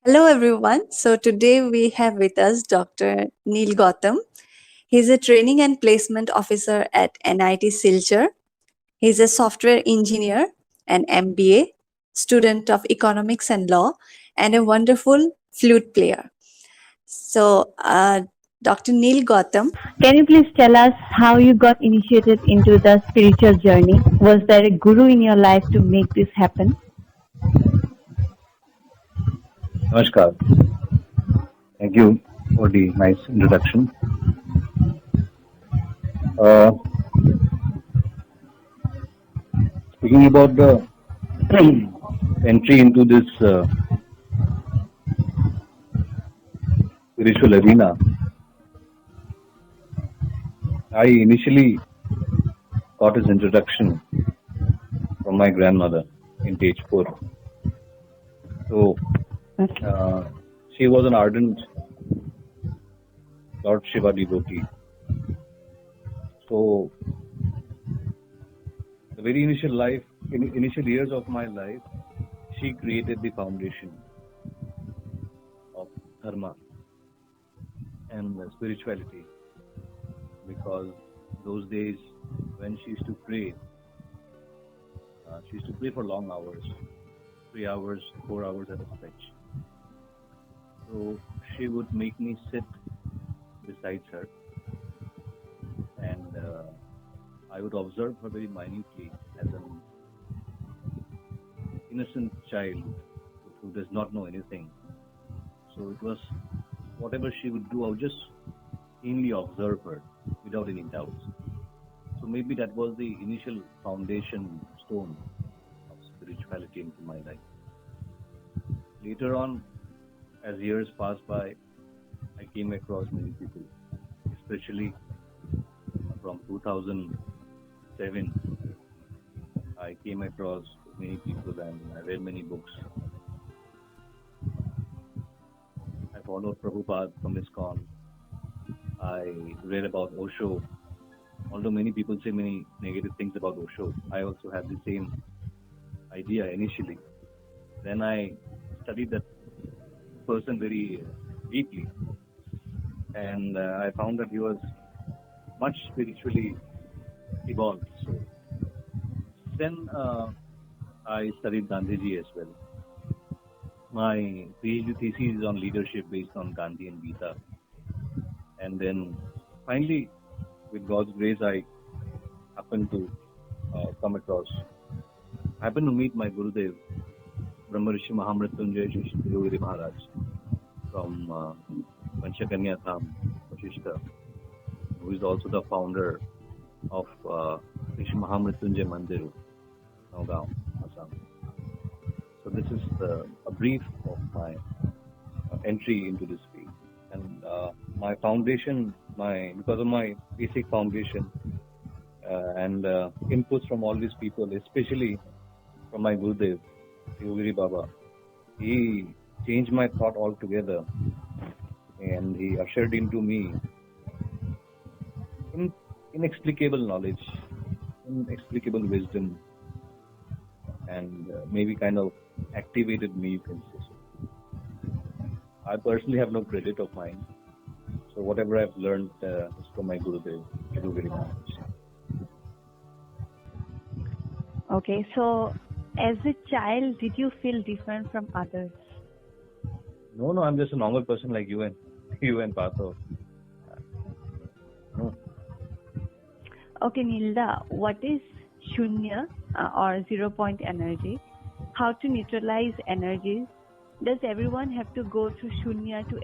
Hello, everyone. So, today we have with us Dr. Neil Gautam. He's a training and placement officer at NIT Silchar. He's a software engineer, an MBA, student of economics and law, and a wonderful flute player. So, Dr. Neil Gautam. Can you please tell us how you got initiated into the spiritual journey? Was there a guru in your life to make this happen? Namaskar. Thank you for the nice introduction. Uh, Speaking about the entry into this spiritual arena, I initially got his introduction from my grandmother in Tejpur. So she was an ardent Lord Shiva devotee. So the very initial years of my life, she created the foundation of dharma and spirituality, because those days when she used to pray for long hours, 3 hours, 4 hours at a stretch. So she would make me sit beside her, and I would observe her very minutely as an innocent child who does not know anything. So it was whatever she would do, I would just keenly observe her without any doubts. So maybe that was the initial foundation stone of spirituality into my life. Later on, as years passed by, I came across many people, especially from 2007. I came across many people and I read many books. I followed Prabhupada from ISKCON. I read about Osho. Although many people say many negative things about Osho, I also had the same idea initially. Then I studied that person very deeply, and I found that he was much spiritually evolved. So then I studied Gandhiji as well. My PhD thesis is on leadership based on Gandhi and Gita. And then finally, with God's grace, I happened to meet my Gurudev, Brahmarishi Mahamrityunjay Shri Yogi Maharaj from Panchakanya Dham, Vashishta, who is also the founder of Shri Mahamrityunjay Mandir, Nagaon, Assam. So this is a brief of my entry into this field. And my foundation, because of my basic foundation and inputs from all these people, especially from my Gurudev, Yogiri Baba, he changed my thought altogether, and he ushered into me inexplicable knowledge, inexplicable wisdom, and maybe kind of activated me, you can say so. I personally have no credit of mine. So whatever I've learned is from my Gurudev, Yogiri Maharaj. Okay, so as a child, did you feel different from others? No, I'm just a normal person like you and Partho. No. Okay, Nilda, what is Shunya or 0 point energy? How to neutralize energies? Does everyone have to go through Shunya to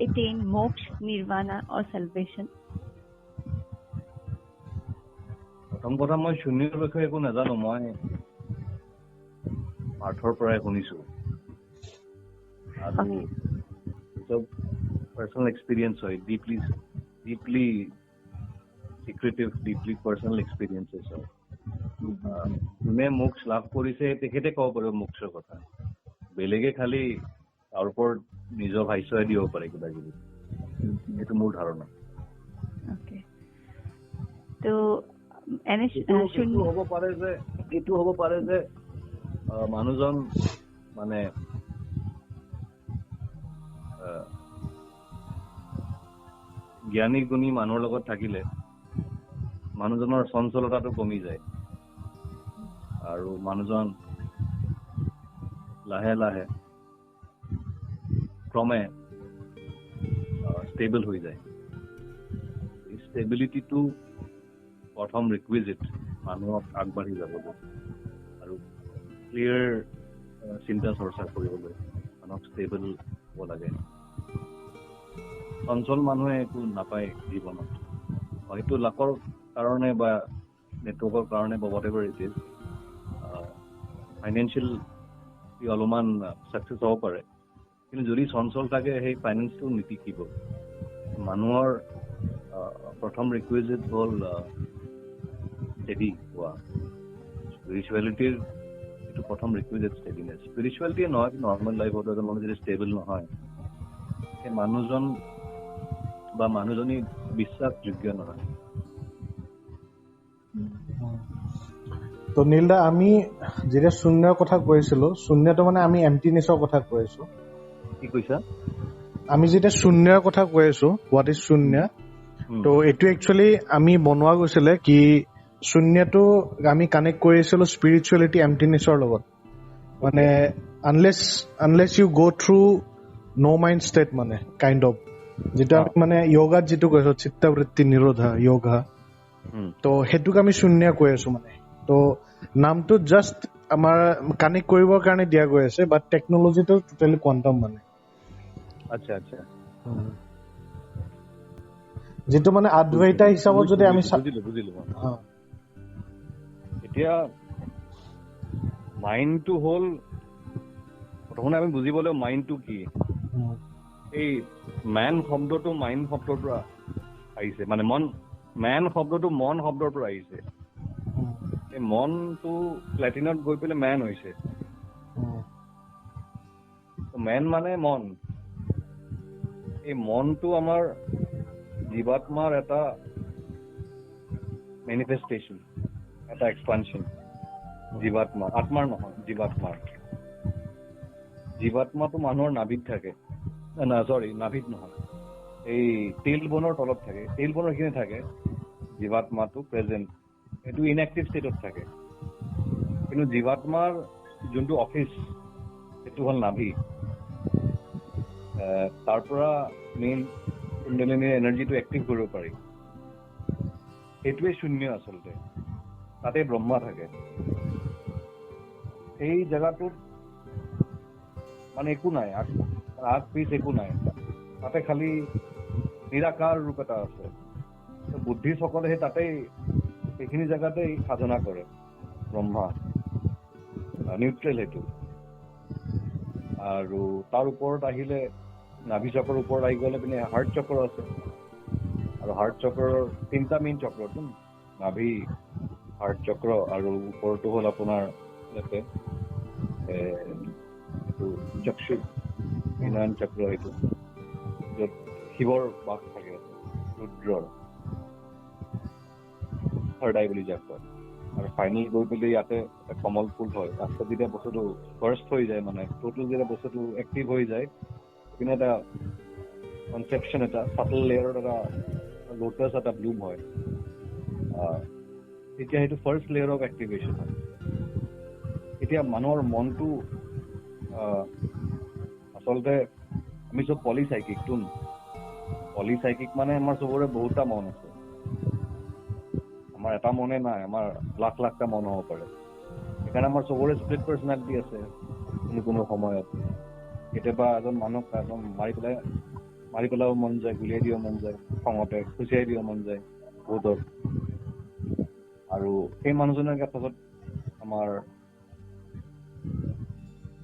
attain moksha, nirvana or salvation? প্ৰথম কথা মই শূন্যৰ বিষয়ে একো নাজানো, মই পাঠৰ পৰাই শুনিছো আৰু চব পাৰ্চনেল এক্সপিৰিয়েঞ্চ হয়, ডিপলি চিক্ৰেটিভ, ডিপলি পাৰ্চনেল এক্সপিৰিয়েঞ্চেছ হয়। যোনে মোক্ষ লাভ কৰিছে তেখেতে ক'ব পাৰিব মোক্ষৰ কথা, বেলেগে খালি তাৰ ওপৰত নিজৰ ভাষ্যই দিব পাৰে কিবা কিবি, এইটো মোৰ ধাৰণা। এইটো হ'ব পাৰে যে মানুহজন মানে জ্ঞানী গুণী মানুহৰ লগত থাকিলে মানুহজনৰ চঞ্চলতাটো কমি যায় আৰু মানুহজন লাহে লাহে ক্ৰমে ষ্টেবল হৈ যায়। এই ষ্টেবিলিটিটো প্ৰথম ৰিকুইজিট মানুহক আগবাঢ়ি যাবলৈ আৰু ক্লিয়াৰ চিন্তা চৰ্চা কৰিবলৈ মানুহক ষ্টেবল হ'ব লাগে। চঞ্চল মানুহে একো নাপায় জীৱনত, হয়তো লাকৰ কাৰণে বা নেটৱৰ্কৰ কাৰণে বা what ever it is financial অলপমান ছাকচেছ হ'ব পাৰে, কিন্তু যদি চঞ্চল থাকে সেই ফাইনেন্সটো নিটিকিব। মানুহৰ প্ৰথম ৰিকুইজিট হ'ল ষ্টেডি হোৱা। স্পিৰিচুৱেলিটিৰ এইটো প্ৰথম ৰিকুইজিট ষ্টেডিনেছ। স্পিৰিচুৱেলিটিয়ে নহয়, নৰ্মেল লাইফত এজন মানুহ যদি ষ্টেবল নহয়, সেই মানুহজন বা মানুহজনী বিশ্বাসযোগ্য নহয়। তো নীলদা, আমি যেতিয়া শূন্যৰ কথা কৈছিলো, শূন্যটো মানে আমি এমটিনেছৰ কথা কৈ আছো। কি কৈছা? আমি যেতিয়া শূন্যৰ কথা কৈ আছো, হোৱাট ইজ শূন্য, তো এইটো একচুৱেলি আমি বনোৱা গৈছিলে কি শূন্যটো আমি কানেক্ট কৰিছিলো স্পিৰিচুৱেলিটি এমটিনেছৰ লগত। মানে আনলেছ ইউ গ' থ্ৰু ন' মাইণ্ড ষ্টেট, মানে কাইণ্ড অফ যিটো আমি মানে য়োগাত যিটো কৈছো চিত্তবৃত্তি নিৰোধা য়োগা, তো সেইটোক আমি শূন্য কৈ আছো মানে। তো নামটো জাষ্ট আমাৰ কানেক্ট কৰিবৰ কাৰণে দিয়া গৈ আছে, বাট টেকনলজিটো টোটেলি কোৱাণ্টাম মানে। আচ্ছা আচ্ছা, যিটো মানে আদ্বৈতা হিচাপত যদি আমি বুজিলো। এতিয়া মাইণ্ডটো হ'ল, প্ৰথমে আমি বুজিবলৈ মাইণ্ডটো কি। এই মেন শব্দটো মাইণ্ড শব্দৰ পৰা আহিছে, মানে মেন শব্দটো মন শব্দৰ পৰা আহিছে। এই মনটো প্লেটিনত গৈ পেলাই মেন হৈছে। মেন মানে মন। এই মনটো আমাৰ জীৱাত্মাৰ এটা মেনিফেষ্টেশ্যন, এটা এক্সপানশ্যন। জীৱাত্মা, আত্মাৰ নহয়, জীৱাত্মাৰ। জীৱাত্মাটো মানুহৰ নাভিত থাকে, নাভিত নহয়, এই টেইল বনৰ তলত থাকে। টেইল বনৰ এইখিনি থাকে জীৱাত্মাটো প্ৰেজেণ্ট, এইটো ইনএক্টিভ ষ্টেটত থাকে। কিন্তু জীৱাত্মাৰ যোনটো অফিচ সেইটো হ'ল নাভি। তাৰ পৰা মেইন কুণ্ডলিনীৰ এনাৰ্জিটো এক্টিভ কৰিব পাৰি। সেইটোৱে শূন্য আচলতে, তাতে ব্ৰহ্মা থাকে। সেই জেগাটোত মানে একো নাই, আগ পিছ একো নাই, তাতে খালি নিৰাকাৰ ৰূপ এটা আছে। বুদ্ধিষ্টসকলে সেই তাতেই, সেইখিনি জেগাতেই সাধনা কৰে। ব্ৰহ্মা নিউট্ৰেল সেইটো। আৰু তাৰ ওপৰত আহিলে, নাভি চক্ৰৰ ওপৰত আহি গ'লে পিনে হাৰ্ট চক্ৰ আছে। আৰু হাৰ্ট চক্ৰৰ 3টা মেইন চক্ৰটো, নাভি, হাৰ্ট চক্ৰ, আৰু ওপৰটো হ'ল আপোনাৰ ইয়াতে এইটো চক্ষু বিনয়ন চক্ৰ, এইটো য'ত শিৱৰ বাস থাকে, ৰুদ্ৰৰ থাৰ্ড আই বুলি যাক কয়। আৰু ফাইনেল গৈ পেলাই ইয়াতে কমল ফুল হয়। লাষ্টত যেতিয়া বস্তুটো ফাৰ্ষ্ট হৈ যায়, মানে টোটেল যেতিয়া বস্তুটো এক্টিভ হৈ যায়, কিন্তু এটা কনচেপশ্যন, এটা চাটল লেয়াৰত এটা লোটাছ এটা ব্লুম হয়। তেতিয়া সেইটো ফাৰ্ষ্ট লেয়াৰ অফ এক্টিভেশ্যন হয়। এতিয়া মানুহৰ মনটো আচলতে আমি চব পলিচাইকিকটো। পলিচাইকিক মানে আমাৰ চবৰে বহুতটা মন আছে। আমাৰ এটা মনে নাই, আমাৰ লাখ লাখটা মন হ'ব পাৰে। সেইকাৰণে আমাৰ চবৰে স্প্লিট পাৰ্চনেলিটি আছে কোনো সময়ত। কেতিয়াবা এজন মানুহক একদম মাৰি পেলাব মন যায়, গুলিয়াই দিব মন যায়, খঙতে খুচিয়াই দিব মন যায় বহুতৰ। আৰু সেই মানুহজনৰ ক্ষেত্ৰত আমাৰ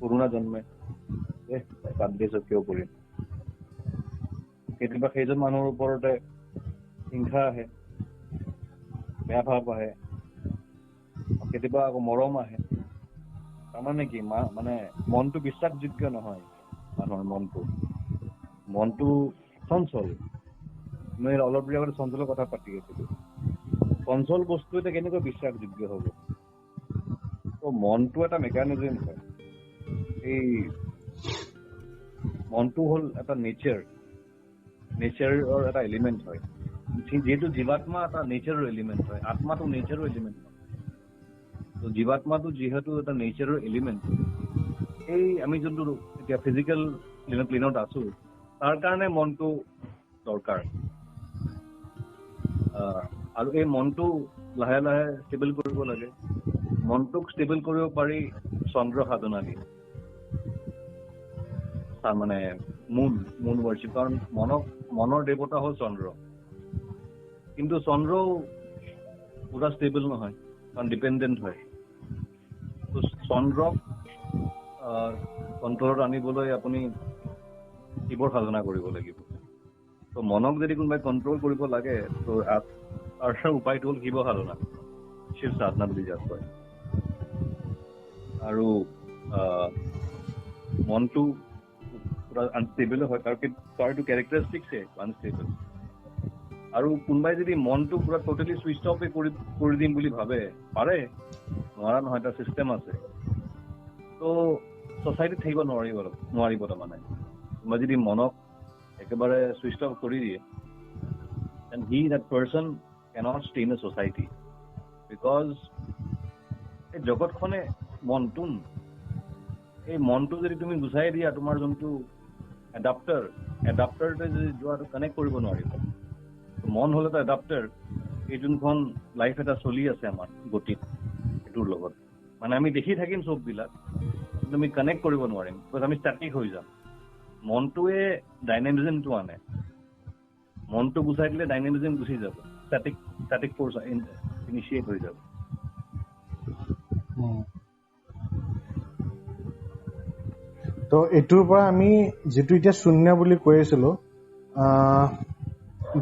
কৰোণা জন্মে, বাদ দিয়ে চব কিয় কৰিম। কেতিয়াবা সেইজন মানুহৰ ওপৰতে হিংসা আহে, বেয়া ভাৱ আহে, কেতিয়াবা আকৌ মৰম আহে। তাৰমানে কি, মানে মনটো বিশ্বাসযোগ্য নহয় মানুহৰ মনটো চঞ্চল। মই অলপ দেৰি আগতে চঞ্চলৰ কথা পাতি আছিলো। চঞ্চল বস্তু এটা কেনেকৈ বিশ্বাসযোগ্য হ'ব? তো মনটো এটা মেকানিজম হয়। এই মনটো হ'ল এটা নেচাৰ। নেচাৰৰ এটা এলিমেণ্ট হয় যিহেতু জীৱাত্মা এটা নেচাৰৰ এলিমেণ্ট হয় আত্মাটো নেচাৰৰ এলিমেণ্ট হয় তো জীৱাত্মাটো যিহেতু এটা নেচাৰৰ এলিমেণ্ট এই আমি যোনটো এতিয়া ফিজিকেল প্লেনত আছো তাৰ কাৰণে মনটো দৰকাৰ আৰু এই মনটো লাহে লাহে ষ্টেবল কৰিব লাগে মনটোক ষ্টেবল কৰিব পাৰি চন্দ্ৰ সাধনা দি মানে মুন ৱৰ্চিপ কাৰণ মনৰ দেৱতা হ'ল চন্দ্ৰ কিন্তু চন্দ্ৰও পুৰা ষ্টেবল নহয় কাৰণ ডিপেণ্ডেণ্ট হয় তো চন্দ্ৰক কণ্ট্ৰলত আনিবলৈ আপুনি শিৱৰ সাধনা কৰিব লাগিব তো মনক যদি কোনোবাই কণ্ট্ৰল কৰিব লাগে তো তাৰ উপায়টো হ'ল শিৱ সাধনা শিৱ সাধনা বুলি যাক কয় আৰু মনটো পুৰা আনষ্টেবল হয় তাৰটো কেৰেক্টাৰিষ্টিক্সে আনষ্টেবল আৰু কোনোবাই যদি মনটো পুৰা টোটেলি ছুইচ অফে কৰি দিম বুলি ভাবে পাৰে নোৱাৰা নহয় এটা চিষ্টেম আছে তো ছ'চাইটিত থাকিব নোৱাৰিব তাৰমানে কোনোবাই যদি মনক একেবাৰে ছুইচ অফ কৰি দিয়ে then that person cannot stay in a society because এই জগতখনে মনটো এই মনটো যদি তুমি গুচাই দিয়া তোমাৰ যোনটো এডাপ্টাৰটোৱে যদি যোৱাটো কানেক্ট কৰিব নোৱাৰিব মন হ'লে তো এডাপ্টাৰ এই যোনখন লাইফ এটা চলি আছে আমাৰ গতিত এইটোৰ লগত মানে আমি দেখি থাকিম চববিলাক কিন্তু আমি কানেক্ট কৰিব নোৱাৰিম বিকজ আমি ষ্টেটিক হৈ যাম মনটোৱে ডাইনামিজমটো আনে মনটো গুচাই দিলে ডাইনামিজম গুচি যাব ষ্টেটিক ফ'ৰ্চ ইনিচিয়েট হৈ যাব তো এইটোৰ পৰা আমি যিটো এতিয়া শূন্য বুলি কৈ আছিলো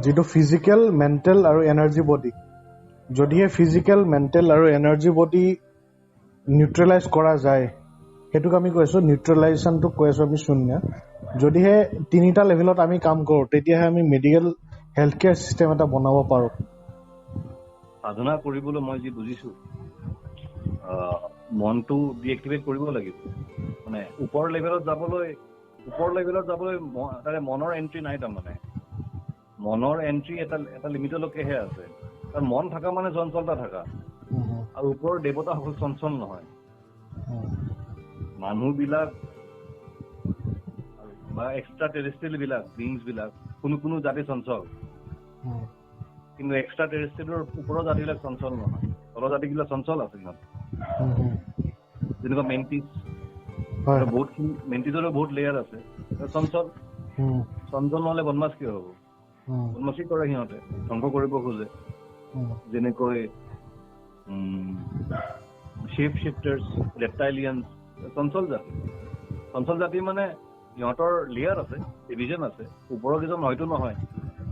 যিটো ফিজিকেল মেণ্টেল আৰু এনাৰ্জি বডি যদিহে ফিজিকেল মেণ্টেল আৰু এনাৰ্জি বডি নিউট্ৰেলাইজ কৰা যায় সেইটোক আমি কৈ আছো নিউট্ৰেলাইজেশ্যনটোক কৈ আছো আমি শূন্য যদিহে তিনিটা লেভেলত আমি কাম কৰোঁ তেতিয়াহে আমি মেডিকেল হেল্থ কেয়াৰ চিষ্টেম এটা বনাব পাৰোঁ সাধনা কৰিবলৈ মই যি বুজিছো মনটো ডিএক্টিভেট কৰিব লাগিব মানে ওপৰ লেভেলত যাবলৈ তাৰে মনৰ এণ্ট্ৰি নাই তাৰমানে মনৰ এণ্ট্ৰি এটা লিমিটলৈকেহে আছে কাৰণ মন থকা মানে চঞ্চলতা থকা আৰু ওপৰৰ দেৱতা হ'ল চঞ্চল নহয় মানুহবিলাক বা এক্সট্ৰা টেৰেষ্ট্ৰিয়েল বিলাক বিংছ বিলাক কোনো জাতি চঞ্চল কিন্তু এক্সট্ৰা টেৰেষ্ট্ৰিয়েলৰ ওপৰৰ জাতিবিলাক চঞ্চল নহয় তলৰ জাতিবিলাক চঞ্চল আছে সিহঁত যেনেকুৱা মেণ্টিছ বহুতখিনি মেণ্টিছৰো বহুত লেয়াৰ আছে চঞ্চল নহ'লে বদমাছ কিয় হ'ব বদমাছি কৰে সিহঁতে ধ্বংস কৰিব খোজে যেনেকৈ শ্বেপ শ্বিফটাৰ্ছ ৰেপ্টাইলিয়ানছ চঞ্চল জাতি মানে সিহঁতৰ লেয়াৰ আছে ডিভিজন আছে ওপৰৰ কেইজন হয়তো নহয়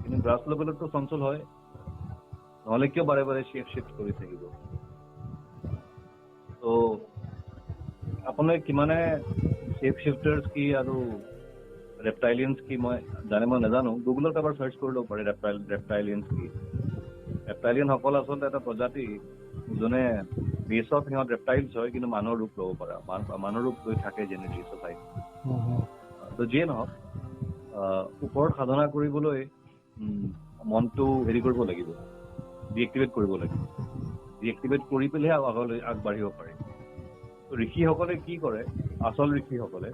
কিন্তু গ্ৰাছ লেভেলততো চঞ্চল হয় নহ'লে কিয় বাৰে বাৰে শ্বেপ শ্বিফ্ট কৰি থাকিব তো আপুনি কিমানে শ্বেপ শ্বিফটাৰ্ছ কি আৰু ৰেপ্টাইলিয়ানছ কি মই নাজানো গুগলত এবাৰ চাৰ্চ কৰি ল'ব পাৰে ৰেপ্টাইলিয়ানছ কি ৰেপ্টাইলিয়ানসকল আচলতে এটা প্ৰজাতি যোনে বেছত সিহঁত ৰেপ্টাইলছ হয় কিন্তু মানুহৰ ৰূপ ল'ব পাৰে মানুহৰ ৰূপ লৈ থাকে জেনেৰেলি ছ'চাইটি তো যিয়ে নহওক ওপৰত সাধনা কৰিবলৈ মনটো হেৰি কৰিব লাগিব ডিএক্টিভেট কৰিব লাগিব ডিএক্টিভেট কৰি পেলাইহে আগলৈ আগবাঢ়িব পাৰে তো ঋষিসকলে কি কৰে আচল ঋষিসকলে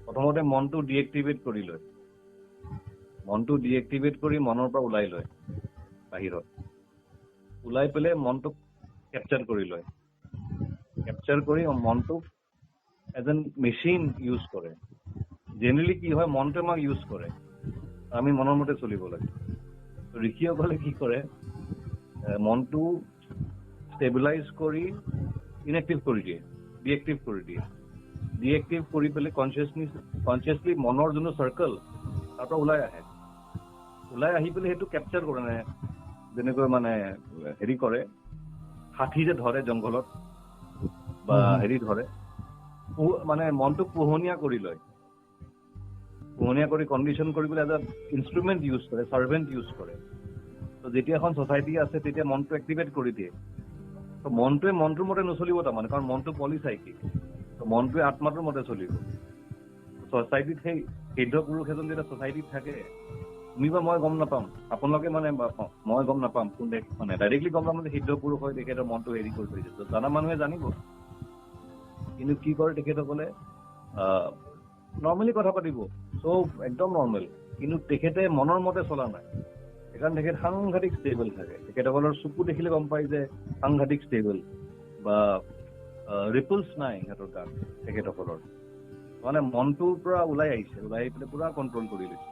প্ৰথমতে মনটো ডিএক্টিভেট কৰি লয় মনটো ডিএক্টিভেট কৰি মনৰ পৰা ওলাই লয় বাহিৰত ওলাই পেলাই মনটোক কেপচাৰ কৰি লয় কেপচাৰ কৰি মনটোক এজ এন মেচিন ইউজ কৰে জেনেৰেলি কি হয় মনটোৱে আমাক ইউজ কৰে আমি মনৰ মতে চলিব লাগে ঋষিসকলে কি কৰে মনটো ষ্টেবিলাইজ কৰি ইনএক্টিভ কৰি দিয়ে ডিএক্টিভ কৰি দিয়ে ডিএক্টিভ কৰি পেলাই কনচিয়াছলি মনৰ যোনটো চাৰ্কল তাৰ পৰা ওলাই আহি পেলাই সেইটো কেপচাৰ কৰে নে যেনেকৈ মানে হেৰি কৰে হাতী যে ধৰে জংঘলত বা হেৰি ধৰে মানে মনটোক পোহনীয়া কৰি লয় পোহনীয়া কৰি কণ্ডিশ্যন কৰি পেলাই এটা ইনষ্ট্ৰুমেণ্ট ইউজ কৰে চাৰ্ভেণ্ট ইউজ কৰে তো যেতিয়া এখন ছ'চাইটি আছে তেতিয়া মনটো এক্টিভেট কৰি দিয়ে তো মনটোৱে মনটোৰ মতে নচলিব তাৰমানে কাৰণ মনটো পলিচাইকিক তো মনটোৱে আত্মাটোৰ মতে চলিব ছ'চাইটিত সেই সিদ্ধ পুৰুষ এজন যেতিয়া ছ'চাইটিত থাকে তুমি বা মই গম নাপাম, আপোনালোকে মানে মই গম নাপাম কোন মানে ডাইৰেক্টলি গম নাপাম যে সিদ্ধ পুৰুষ হয় তেখেতৰ মনটো হেৰি কৰি থৈ দিছে। জানা মানুহে জানিব, কিন্তু কি কৰে তেখেতসকলে নৰ্মেলি কথা পাতিব, চব একদম নৰ্মেল, কিন্তু তেখেতে মনৰ মতে চলা নাই। সেইকাৰণে তেখেত সাংঘাতিক ষ্টেবল থাকে। তেখেতসকলৰ চকু দেখিলে গম পায় যে সাংঘাতিক ষ্টেবল, বা ৰিপলছ নাই সিহঁতৰ গাত তেখেতসকলৰ, মানে মনটোৰ পৰা ওলাই আহিছে, ওলাই আহি পেলাই পুৰা কণ্ট্ৰল কৰি লৈছে।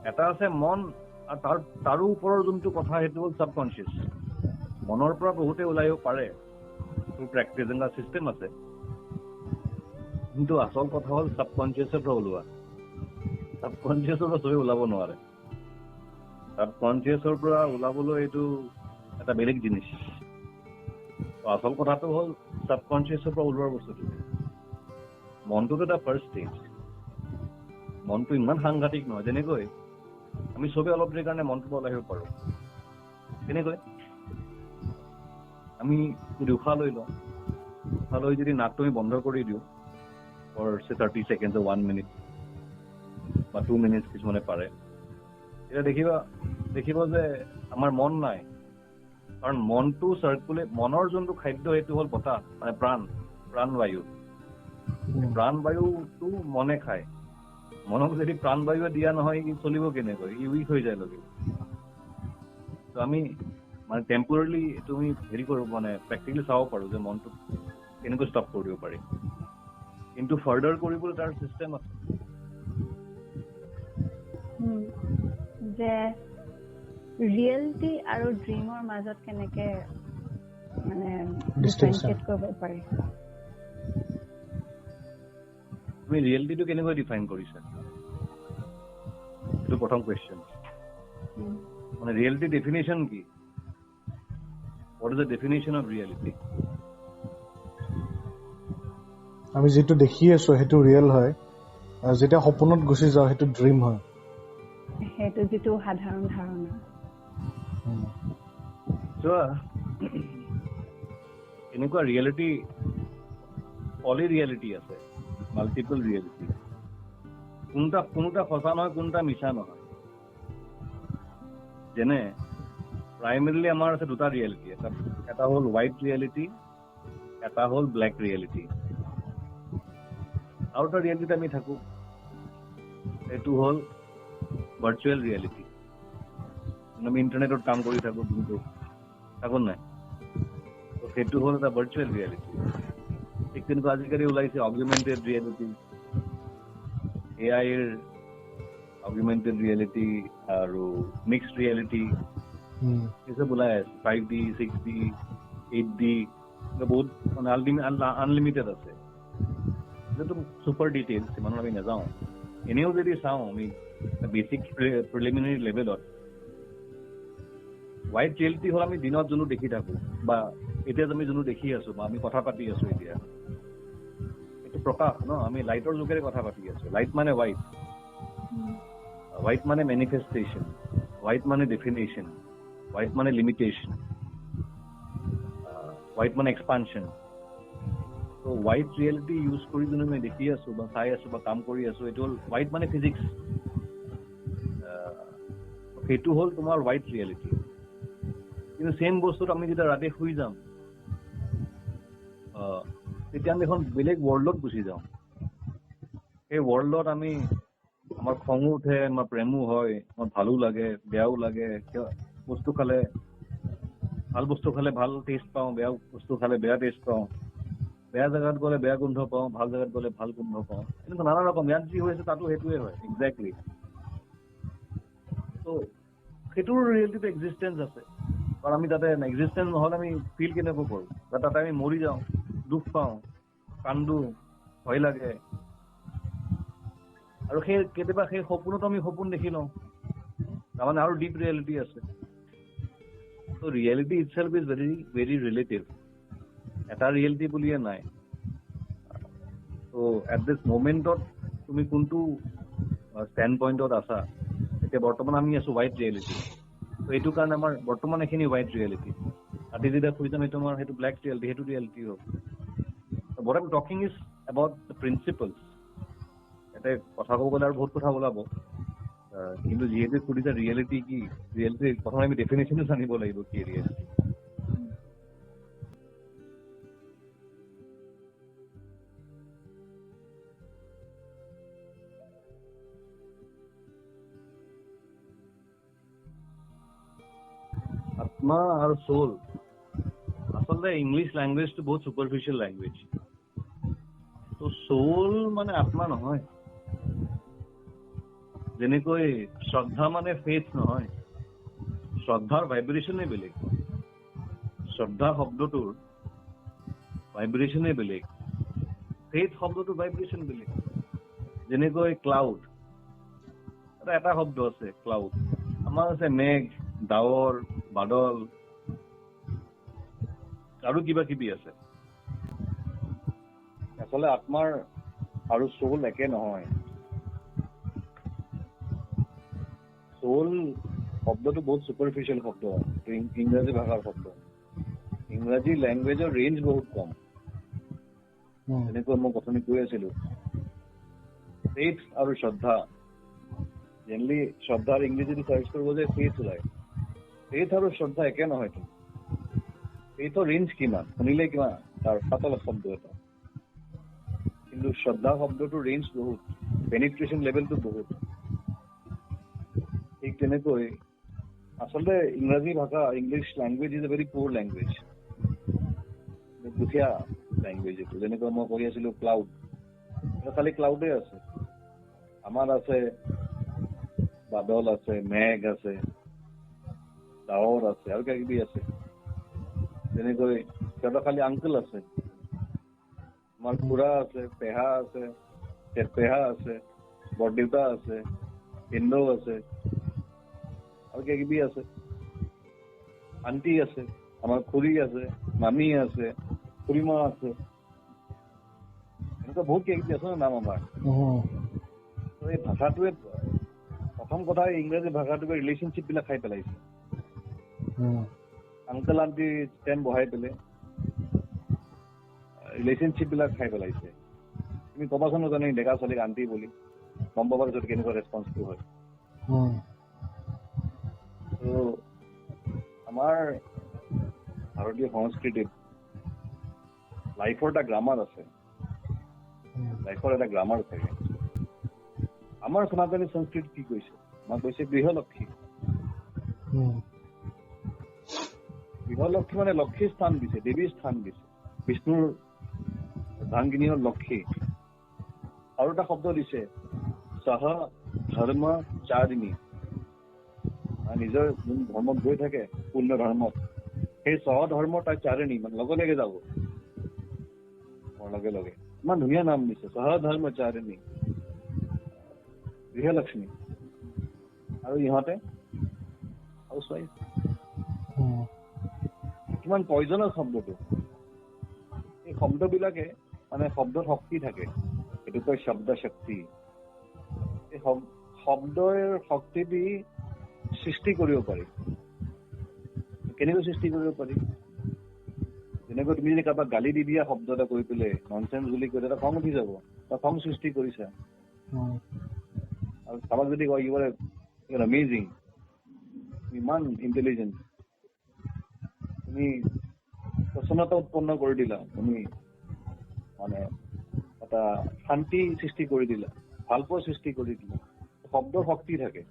এটা আছে মন, আৰু তাৰো ওপৰৰ যোনটো কথা সেইটো হ'ল ছাবকনচিয়াছ। মনৰ পৰা বহুতে ওলাব পাৰে, প্ৰেক্টিছ এটা চিষ্টেম আছে, কিন্তু আচল কথা হ'ল ছাবকনচিয়াছৰ পৰা ওলোৱা। ছাবকনচিয়াছৰ পৰা চবেই ওলাব নোৱাৰে। ছাবকনচিয়াছৰ পৰা ওলাবলৈ এইটো এটা বেলেগ জিনিস। আচল কথাটো হ'ল ছাবকনচিয়াছৰ পৰা ওলোৱাৰ বস্তুটো। মনটোতো এটা ফাৰ্ষ্ট ষ্টেজ। মনটো ইমান সাংঘাতিক নহয়, যেনেকৈ আমি চবেই অলপ দেৰিৰ কাৰণে মনটো ওলাই আহিব পাৰোঁ। তেনেকৈ আমি যদি উশাহ লৈ লওঁ, উশাহ লৈ যদি নাকটো আমি বন্ধ কৰি দিওঁ ফৰ 30 ছেকেণ্ড, 1 মিনিট বা 2 মিনিট কিছুমানে পাৰে, তেতিয়া দেখিব যে আমাৰ মন নাই। কাৰণ মনটো চাৰ্কুলেট, মনৰ যোনটো খাদ্য সেইটো হ'ল বতাহ, মানে প্ৰাণবায়ু। প্ৰাণবায়ুটো মনে খায়। মনক যদি প্ৰাণবায়ুৱে দিয়া নহয় ই চলিব কেনেকৈ, ই উইক হৈ যায় লগে। তো আমি মানে টেম্পৰেলি তুমি হেৰি কৰোঁ, মানে প্ৰেক্টিকেলি চাব পাৰোঁ যে মনটো কেনেকৈ ষ্টপ কৰি দিব পাৰি, কিন্তু ফাৰ্ডাৰ কৰিবলৈ তাৰ চিষ্টেম আছে। যে ৰিয়েলিটি আৰু ড্ৰিমৰ মাজত কেনেকে মানে ডিফাৰেন্সিয়েট কৰিব পাৰি? তুমি ৰিয়েলিটিটো কেনেকৈ ডিফাইন কৰিছা, এইটো প্ৰথম কুৱেশ্যন। মানে ৰিয়েলিটি ডেফিনেশ্যন কি? What is the definition of reality? আমি যিটো দেখি আছো সেইটো ৰিয়েল হয়, আৰু যেতিয়া সপোনত গুচি যাওঁ সেইটো ড্ৰিম হয়। সেইটো যিটো সাধাৰণ ধাৰণা। এনেকুৱা ৰিয়েলিটি, পলি ৰিয়েলিটি আছে, মাল্টিপল ৰিয়েলিটি। কোনোটা সঁচা নহয়, কোনোটা মিছা নহয়। যেনে প্ৰাইমেৰীলি আমাৰ আছে দুটা ৰিয়েলিটি, এটা হ'ল হোৱাইট ৰিয়েলিটি, এটা হ'ল ব্লেক ৰিয়েলিটি। আৰু এটা ৰিয়েলিটিত আমি থাকোঁ, এইটো হ'ল ভাৰ্চুৱেল ৰিয়েলিটি। আমি ইণ্টাৰনেটত কাম কৰি থাকোঁ, দিনটো থাকোঁ নাই, তো সেইটো হ'ল এটা ভাৰ্চুৱেল ৰিয়েলিটি। ঠিক তেনেকুৱা আজিকালি ওলাইছে অগুমেণ্টেড ৰিয়েলিটি, AIৰ অগুমেণ্টেড ৰিয়েলিটি আৰু মিক্সড ৰিয়েলিটি, এইচব ওলাই আছে। 5D, 6D, 8D, বহুত মানে আনলিমিটেড আছে। এইটো ছুপাৰ ডিটেইলছ, ইমানত আমি নাযাওঁ। এনেও যদি চাওঁ আমি বেচিক প্ৰিলিমিনাৰী লেভেলত, হোৱাইট ৰিয়েলিটি হ'ল আমি দিনত যোনটো দেখি থাকোঁ, বা এতিয়া আমি যোনটো দেখি আছোঁ, বা আমি কথা পাতি আছোঁ এতিয়া, এইটো প্ৰকাশ ন, আমি লাইটৰ যোগেৰে কথা পাতি আছোঁ। লাইট মানে হোৱাইট, হোৱাইট মানে মেনিফেষ্টেশ্যন, হোৱাইট মানে ডেফিনেশ্যন, হোৱাইট মানে লিমিটেশ্যন, হোৱাইট মানে এক্সপানশ্যন। তো হোৱাইট ৰিয়েলিটি ইউজ কৰি যোনটো আমি দেখি আছোঁ বা চাই আছোঁ বা কাম কৰি আছোঁ, এইটো হ'ল হোৱাইট মানে ফিজিক্স। সেইটো হ'ল তোমাৰ হোৱাইট ৰিয়েলিটি। কিন্তু ছেম বস্তুত আমি যেতিয়া ৰাতি শুই যাম, তেতিয়া আমি এখন বেলেগ ৱৰ্ল্ডত গুচি যাওঁ। সেই ৱৰ্ল্ডত আমাৰ খঙো উঠে, আমাৰ প্ৰেমো হয়, আমাৰ ভালো লাগে, বেয়াও লাগে। বস্তু খালে ভাল বস্তু খালে ভাল টেষ্ট পাওঁ, বেয়া বস্তু খালে বেয়া টেষ্ট পাওঁ, বেয়া জেগাত গ'লে বেয়া গোন্ধ পাওঁ, ভাল জেগাত গ'লে ভাল গোন্ধ পাওঁ। এনেকুৱা নানা ৰকম, ইয়াত যি হৈছে তাতো সেইটোৱে হয়, একজেক্টলি। ত' সেইটোৰ ৰিয়েলিটিটো এক্সিষ্টেঞ্চ আছে, কাৰণ আমি তাতে এক্সিষ্টেঞ্চ নহ'লে আমি ফিল কেনেকৈ কৰোঁ? বা তাতে আমি মৰি যাওঁ, দুখ পাওঁ, কান্দো, ভয় লাগে, আৰু কেতিয়াবা সেই সপোনতো আমি সপোন দেখি লওঁ। তাৰমানে আৰু ডিপ ৰিয়েলিটি আছে। ত' reality itself is very very relative. এটা ৰিয়েলিটি বুলিয়ে নাই। ত' এট দিছ মমেণ্টত তুমি কোনটো ষ্টেণ্ড পইণ্টত আছা? এতিয়া বৰ্তমান আমি আছোঁ হোৱাইট ৰিয়েলিটি। ত' এইটো কাৰণে আমাৰ বৰ্তমান এইখিনি হোৱাইট ৰিয়েলিটি। ৰাতি যেতিয়া শুই যাম সেইটো আমাৰ সেইটো ব্লেক ৰিয়েলিটি, সেইটো ৰিয়েলিটি হ'ব। What I'm talking is about the principles. তাতে কথা ক'ব গ'লে আৰু বহুত কথা ওলাব, কিন্তু যিহেতু সুধিছে ৰিয়েলিটি কি, ৰিয়েলিটি প্ৰথমে আমি ডেফিনেশ্যনো জানিব লাগিব কি ৰিয়েলিটি। আত্মা আৰু সোল আচলতে ইংলিছ ল্যাঙ্গুৱেজটো বহুত সুপাৰফিচিয়েল ল্যাঙ্গুৱেজ। তো সোল মানে আত্মা নহয়, যেনেকৈ শ্ৰদ্ধা মানে ফেথ নহয়, শ্ৰদ্ধাৰ ভাইব্ৰেশ্যনে বেলেগ, শ্ৰদ্ধা শব্দটোৰ ভাইব্ৰেশ্যনে বেলেগ, ফেথ শব্দটোৰ ভাইব্ৰেশ্যন বেলেগ। যেনেকৈ ক্লাউড, এটা শব্দ আছে ক্লাউড, আমাৰ আছে মেঘ, ডাৱৰ, বাদল, আৰু কিবা কিবি আছে। আচলতে আত্মাৰ আৰু সোল একে নহয়। সোল শব্দটো বহুত সুপাৰফিচিয়েল শব্দ, ইংৰাজী ভাষাৰ শব্দ। ইংৰাজী ল্যাঙ্গুৱেজৰ ৰেঞ্জ বহুত কম। যেনেকৈ মই কথা কৈ আছিলো, ফেথ আৰু শ্ৰদ্ধা, জেনেৰেলি শ্ৰদ্ধাৰ ইংৰাজীটো চাৰ্চ কৰিব যে ফেথ ওলায়। ফেথ আৰু শ্ৰদ্ধা একে নহয়তো। ফেথৰ ৰেঞ্জ কিমান শুনিলে কিমান তাৰ পাতল শব্দ এটা, কিন্তু শ্ৰদ্ধা শব্দটোৰ ৰেঞ্জ বহুত, পেনিট্ৰেশ্যন লেভেলটো বহুত। ঠিক তেনেকৈ আচলতে ইংৰাজী ভাষা, English language is a very পুৰ ল্যাঙ্গুৱেজ, দুখীয়া ল্যাঙ্গুৱেজ এইটো। যেনেকৈ মই কৈ আছিলো ক্লাউড, খালি ক্লাউডে আছে, আমাৰ আছে বাদল আছে, মেঘ আছে, ডাৱৰ আছে, আৰু কিবা কিবি আছে। যেনেকৈ সিহঁতৰ খালি আংকল আছে, আমাৰ খুৰা আছে, পেহা আছে, পেহা আছে, বৰদেউতা আছে, ভিনদেউ আছে, আৰু কিবা কিবি আছে, আন্টি আছে, আমাৰ খুৰী আছে, মামী আছে, খুৰীমা আছে, এনেকুৱা বহুত কিবা কিবি আছে নাম আমাৰ। এই ভাষাটোৱে প্ৰথম কথা ইংৰাজী ভাষাটোৱে ৰিলেশ্যনশ্বিপ বিলাক খাই পেলাইছে। আংকল আন্টি ষ্টেম বহাই পেলাই ৰিলেশ্যনশ্বিপ বিলাক খাই পেলাইছে। তুমি কবাচোন জানো ডেকা ছোৱালীক আন্টি বুলি, গম পাবা পিছত কেনেকুৱা ৰেছপন্সটো হয়। তো আমাৰ ভাৰতীয় সংস্কৃতিত লাইফৰ এটা গ্ৰামাৰ আছে, লাইফৰ এটা গ্ৰামাৰ থাকে। আমাৰ সনাতনী সংস্কৃতি কি কৈছে, আমাক কৈছে গৃহলক্ষ্মী। গৃহলক্ষ্মী মানে লক্ষ্মীৰ স্থান দিছে, দেৱীৰ স্থান দিছে, বিষ্ণুৰ ধাংগিনী হ'ল লক্ষ্মী। আৰু এটা শব্দ দিছে সহ ধৰ্মচাৰিণী, নিজৰ যোন ধৰ্মত গৈ থাকে পূৰ্ণ ধৰ্মত, সেই সহ ধৰ্মৰ তাৰ চাৰিণী, মানে লগে লগে যাব, লগে লগে। ইমান ধুনীয়া নাম দিছে, সহ ধৰ্মচাৰিণী, গৃহলক্ষ্মী। আৰু ইহঁতে হাউচৱাইফ। কিমান পয়জনাছ শব্দটো। এই শব্দবিলাকে মানে শব্দৰ শক্তি থাকে, এইটো কয় শব্দ শক্তি। এই শব্দৰ শক্তি দি সৃষ্টি কৰিব পাৰি। কেনেকৈ সৃষ্টি কৰিব পাৰি? যেনেকৈ তুমি যদি কাৰোবাক গালি দি দিয়া শব্দ এটা কৈ পেলাই, ননচেন্স বুলি কৈ এটা খং উঠি যাব, তই খং সৃষ্টি কৰিছা। আৰু কাৰোবাক যদি কয় ইউ আৰ এমেজিং, ইমান ইণ্টেলিজেন্ট, তুমি প্ৰচন্নতা উৎপন্ন কৰি দিলা, তুমি মানে এটা শান্তি সৃষ্টি কৰি দিলা, ভালপোৱা সৃষ্টি কৰি দিলা। শব্দৰ শক্তি থাকে।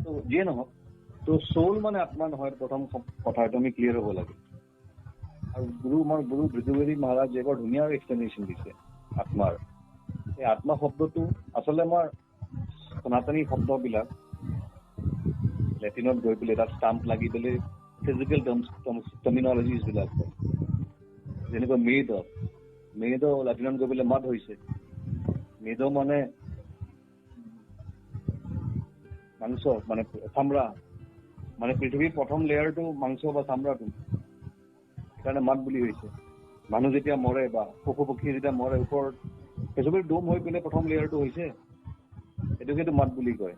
তো যিয়ে নহওক, তো সোল মানে আত্মা নহয়, প্ৰথম কথাটো আমি ক্লিয়াৰ হ'ব লাগে। আৰু আমাৰ গুৰু ভৃগুবেদী মহাৰাজে বৰ ধুনীয়া এক্সপ্লেনেশ্যন দিছে আত্মাৰ। এই আত্মা শব্দটো আচলতে আমাৰ সনাতনী শব্দবিলাক লেটিনত গৈ পেলাই তাত ষ্টাম্প লাগি পেলাই ফিজিকেল টাৰ্মিনলজিজ বিলাক হয়। যেনেকৈ মেদ লেটিনত গৈ পেলাই মাদ হৈছে। মেদ মানে মাংস, মানে চামৰা, মানে পৃথিৱীৰ প্ৰথম লেয়াৰটো মাংস বা চামৰাটো, সেইকাৰণে মাদ বুলি হৈছে। মানুহ যেতিয়া মৰে বা পশু পক্ষী যেতিয়া মৰে, ওপৰত সেইচবেই ডোম হৈ পেলাই প্ৰথম লেয়াৰটো হৈছে, এইটোকেতো মাদ বুলি কয়,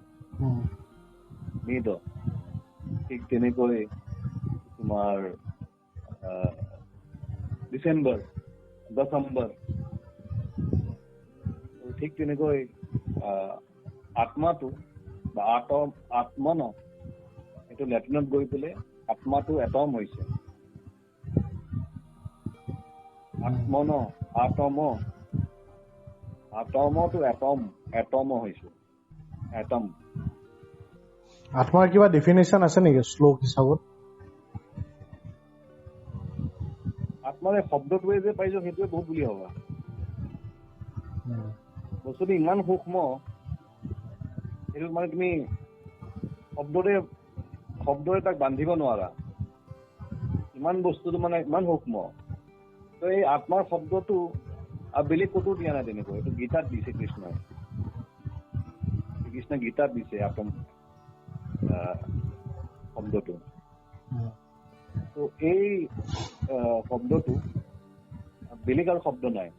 মেদ। ঠিক তেনেকৈ তোমাৰ ডিচেম্বৰ, ঠিক তেনেকৈ আত্মাটো বা আত্মন এইটো লেটিনত গৈ পেলাই আত্মাটো এটম হৈছে। আত্মন আটমটো এটম হৈছে এটম। আত্মাৰ কিবা ডেফিনেশ্যন আছে নেকি শ্লোক হিচাপত? আত্মাৰ এই শব্দটোৱে যে পাইছো সেইটোৱে বহুত বুলি ভবা। বস্তুটো ইমান সূক্ষ্ম, সেইটো মানে তুমি শব্দৰে তাক বান্ধিব নোৱাৰা, ইমান বস্তুটো মানে ইমান সূক্ষ্ম। তো এই আত্মাৰ শব্দটো আৰু বেলেগ ক'তো দিয়া নাই তেনেকৈ, এইটো গীতাত দিছে কৃষ্ণই। কৃষ্ণ গীতাত দিছে আত্ম শব্দটো। তো এই শব্দটো বেলেগ আৰু শব্দ নাই।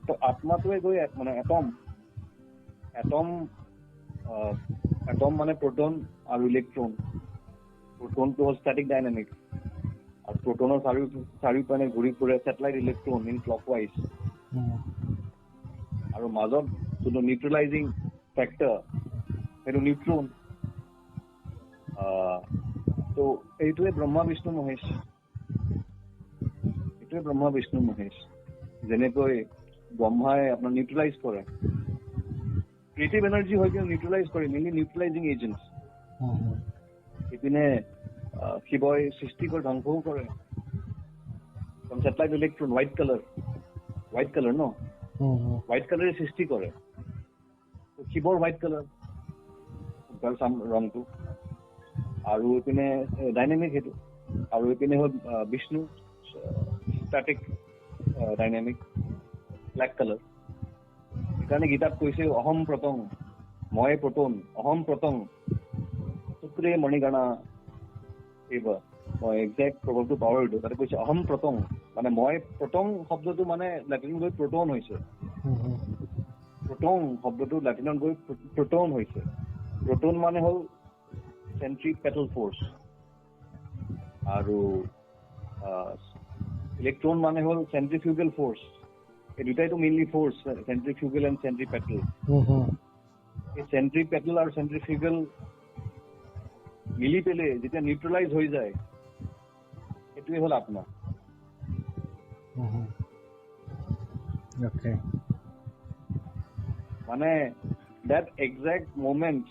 তো আত্মাটোৱে গৈ মানে এটম মানে প্ৰটন আৰু ইলেক্ট্ৰন। প্ৰটনটো হ'ল ষ্টেটিক ডাইনামিক, আৰু প্ৰটনৰ চাৰিওপিনে ঘূৰি ফুৰে ছেটেলাইট ইলেক্ট্ৰন ইন ক্লকৱাইজ। আৰু মাজত যোনটো নিউট্ৰেলাইজিং ফেক্টৰ সেইটো নিউট্ৰন। তো এইটোৱে ব্ৰহ্মা বিষ্ণু মহেশ। এইটোৱে ব্ৰহ্মা বিষ্ণু মহেশ। যেনেকৈ ব্ৰহ্মাই আপোনাৰ নিউট্ৰেলাইজ কৰে, ক্ৰিয়েটিভ এনাৰ্জি হৈ কিনে নিউট্ৰেলাইজ কৰে, মেইনলি নিউট্ৰেলাইজিং এজেণ্টছ। ইপিনে শিৱই সৃষ্টি কৰি ধ্বংসও কৰে। ছেটেলাইট ইলেক্ট্ৰন হোৱাইট কালাৰ ন, হোৱাইট কালাৰে সৃষ্টি কৰে। শিৱৰ হোৱাইট কালাৰ ৰংটো, আৰু এইপিনে ডাইনামিক সেইটো, আৰু এইপিনে হ'ল Vishnu static dynamic black colour. সেইকাৰণে গীতাত কৈছে অহম প্ৰতং, মই প্ৰটন, অহম প্ৰতং শুক্ৰে মণিগণা এইবাৰ মই একজেক্ট প্ৰভাৱটো পাহৰি দিওঁ। তাতে কৈছে অহম প্ৰতং, মানে মই প্ৰতং শব্দটো মানে লেটিনত গৈ প্ৰটন হৈছে। প্ৰটন শব্দটো লেটিনত গৈ প্ৰটন হৈছে। প্ৰটন মানে হ'ল চেন্ট্ৰিপেটাল ফ'ৰ্চ, আৰু ইলেক্ট্ৰন মানে হ'ল চেন্ট্ৰিফিউগেল ফ'ৰ্চ। এই দুটাইটো মেইনলি ফ'ৰ্চ, চেন্ট্ৰিফিউগেল এণ্ড চেন্ট্ৰিপেটাল। এই চেন্ট্ৰিপেটাল আৰু চেন্ট্ৰিফিউগেল মিলি পেলাই যেতিয়া নিউট্ৰেলাইজ হৈ যায়, সেইটোৱে হ'ল আত্মা। মানে that exact moment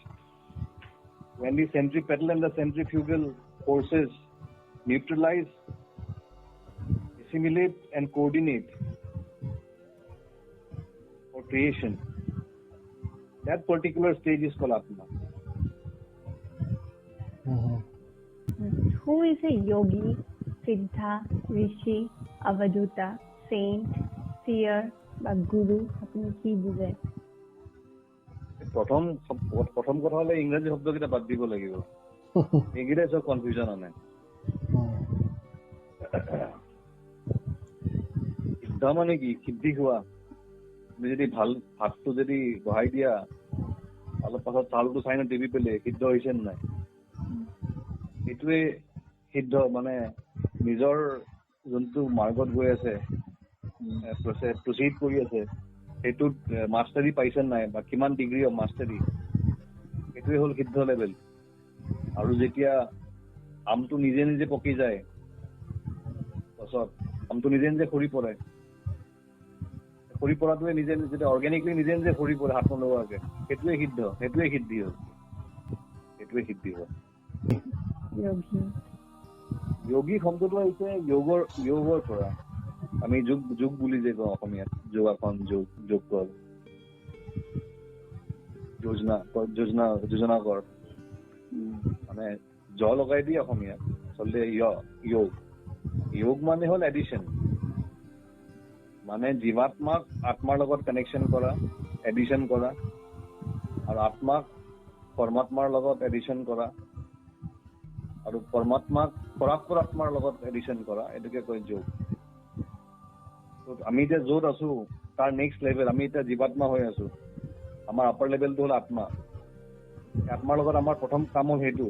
when the centripetal and the centrifugal forces neutralize, assimilate and coordinate for creation, that particular stage is called Atma. Who is a yogi, siddha, rishi, avaduta, saint, seer বা গুৰু? আপুনি কি বুজে? প্ৰথম কথা হলে ইংৰাজী শব্দকেইটা বাদ দিব লাগিব, এইকেইটাই চব কনফিউজন আনে। সিদ্ধ মানে কি? সিদ্ধি হোৱা। তুমি যদি ভাল ভাতটো যদি বহাই দিয়া, অলপ পাছত চাউলটো চাই টিপি পেলাই সিদ্ধ হৈছে নে নাই, সেইটোৱে সিদ্ধ। মানে নিজৰ যোনটো মাৰ্গত গৈ আছে, প্ৰচিড কৰি আছে, সেইটোত মাষ্টাৰী পাইছে নাই বা কিমান ডিগ্ৰী অফ মাষ্টাৰী, সেইটোৱে হ'ল সিদ্ধ লেভেল। আৰু যেতিয়া আমটো নিজে নিজে পকি যায়, গছত আমটো নিজে নিজে সৰি পৰে, সৰি পৰাটোৱে নিজে যেতিয়া অৰ্গেনিকলি নিজে নিজে সৰি পৰে হাত নলগাকে, সেইটোৱে সিদ্ধ, সেইটোৱে সিদ্ধি হ'ল, সেইটোৱে সিদ্ধি হ'ল। যোগী শব্দটো হৈছে যোগৰ পৰা। আমি যোগ বুলি যে কওঁ অসমীয়াত, যোগাসন, যোগ কৰ, যোজনা কৰ, মানে জ লগাই দিয়ে অসমীয়াত, আচলতে যোগ মানে হ'ল এডিশ্যন। মানে জীৱাত্মাক আত্মাৰ লগত কানেকশ্যন কৰা, এডিশ্যন কৰা, আৰু আত্মাক পৰমাত্মাৰ লগত এডিশ্যন কৰা, আৰু পৰমাত্মাক পৰাত্পৰ আত্মাৰ লগত এডিশ্যন কৰা, এইটোকে কয় যোগ। আমি এতিয়া য'ত আছো তাৰ নেক্সট লেভেল, আমি এতিয়া জীৱাত্মা হৈ আছো, আমাৰ আপাৰ লেভেলটো হ'ল আত্মা। আত্মাৰ লগত আমাৰ প্ৰথম কাম হ'ল সেইটো।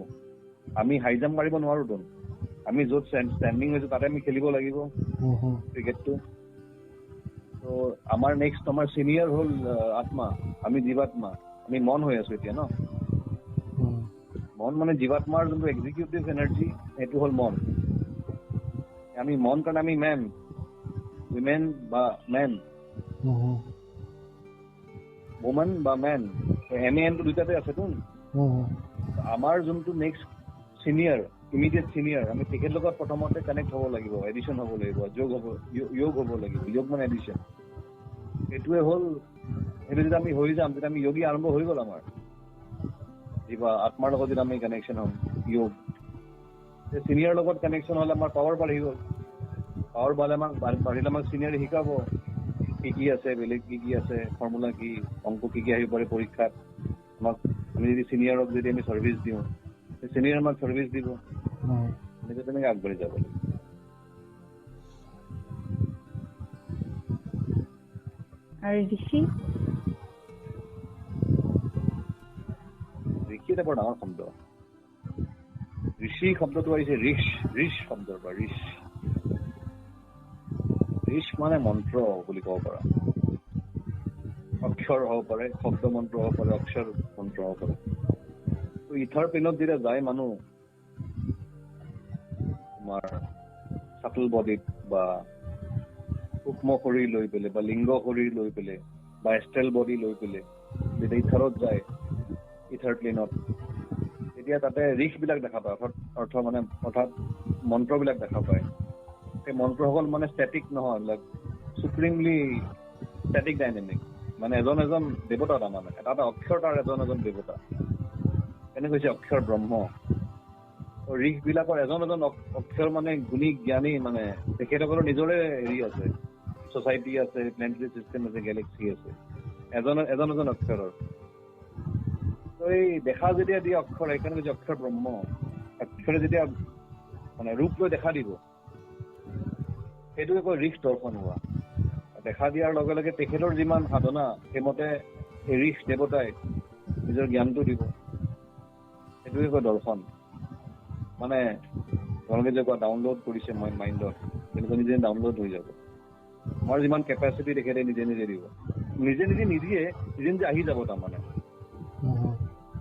আমি হাই জাম্প মাৰিব নোৱাৰোতো, আমি য'ত ষ্টেণ্ডিং হৈছো তাতে আমি খেলিব লাগিব ক্ৰিকেটটো। তো আমাৰ নেক্সট আমাৰ সিনিয়ৰ হ'ল আত্মা, আমি জীৱাত্মা, আমি মন হৈ আছো এতিয়া ন। মন মানে জীৱাত্মাৰ যোনটো এক্সিকিউটিভ এনাৰ্জি সেইটো হ'ল মন। আমি মন কাৰণে আমি মেন, উইমেন বা মেন, ওমেন বা মেন, এনটো দুইটাতে আছেতো। আমাৰ যোনটো নেক্সট সিনিয়ৰ, ইমিডিয়েট সিনিয়ৰ, আমি তেখেতৰ লগত প্ৰথমতে কানেক্ট হ'ব লাগিব, এডিশ্যন হ'ব লাগিব, যোগ হ'ব লাগিব, যোগ মানে এডিশ্যন। সেইটোৱে হ'ল, সেইটো যদি আমি হৈ যাম তেতিয়া আমি যোগী আৰম্ভ হৈ গ'ল আমাৰ যিবা আত্মাৰ লগত যদি আমি কানেকশ্যন হ'ম যোগ। সিনিয়ৰ লগত কানেকশ্যন হ'লে আমাৰ পাৱাৰ বাঢ়ি গ'ল। পাৱাৰ বাঢ়িলে আমাক সিনিয়ৰে শিকাব কি আছে, বেলেগ কি আছে, ফৰ্মুলা কি, অংক কি আহিব পাৰে পৰীক্ষাত। আমাক আমি যদি সিনিয়ৰক যদি আমি চাৰ্ভিচ দিওঁ, সিনিয়ৰ আমাক চাৰ্ভিচ দিব। তেনেকৈ আগবাঢ়ি যাব লাগিব। আৰু ঋষি? ঋষি এটা বৰ ডাঙৰ শব্দ। ঋষি শব্দটো আহিছে ঋষ শব্দৰ পৰা। ঋষ মানে মন্ত্ৰ বুলি ক'ব পাৰা। অক্ষৰ হ'ব পাৰে, শব্দ মন্ত্ৰ হ'ব পাৰে, অক্ষৰ মন্ত্ৰ হ'ব পাৰে। তো ইথাৰ প্লেনত যেতিয়া যায় মানুহ তোমাৰ চাটল বডিত বা সূক্ষ্ম শৰীৰ লৈ পেলাই বা লিংগ শৰীৰ লৈ পেলাই বা এষ্ট্ৰেল বডি লৈ পেলাই যেতিয়া ইথাৰত যায়, ইথাৰ প্লেনত, তেতিয়া তাতে ঋষবিলাক দেখা পায়, অৰ্থাৎ মন্ত্ৰবিলাক দেখা পায়। সেই মন্ত্ৰসকল মানে ষ্টেটিক নহয়, লাইক চুপ্ৰিমলি ষ্টেটিক ডাইনেমিক, মানে এজন দেৱতা, তাৰমানে এটা অক্ষৰ, তাৰ এজন দেৱতা। এনেকৈ হৈছে অক্ষৰ ব্ৰহ্ম। ঋষবিলাকৰ এজন অক্ষৰ মানে গুণী জ্ঞানী, মানে তেখেতসকলৰ নিজৰে হেৰি আছে, ছ'চাইটি আছে, প্লেনেটাৰী চিষ্টেম আছে, গেলেক্সি আছে, এজন অক্ষৰৰ। তো এই দেখা যেতিয়া দিয়ে অক্ষৰ, সেইকাৰণে কৈছে অক্ষৰ ব্ৰহ্ম। অক্ষৰে যেতিয়া মানে ৰূপ লৈ দেখা দিব, সেইটোকে কয় ঋষ দৰ্শন হোৱা। দেখা দিয়াৰ লগে লগে তেখেতৰ যিমান সাধনা, সেইমতে এই ঋষ দেৱতাই নিজৰ জ্ঞানটো দিব, সেইটোকে কয় দৰ্শন। মানে তেওঁলোকে যে কোৱা ডাউনলোড কৰিছে মাইণ্ডত, তেনেকুৱা নিজে ডাউনলোড হৈ যাব। আমাৰ যিমান কেপাচিটি তেখেতে নিজে দিব, নিজে নিদিয়ে, নিজে আহি যাব। তাৰমানে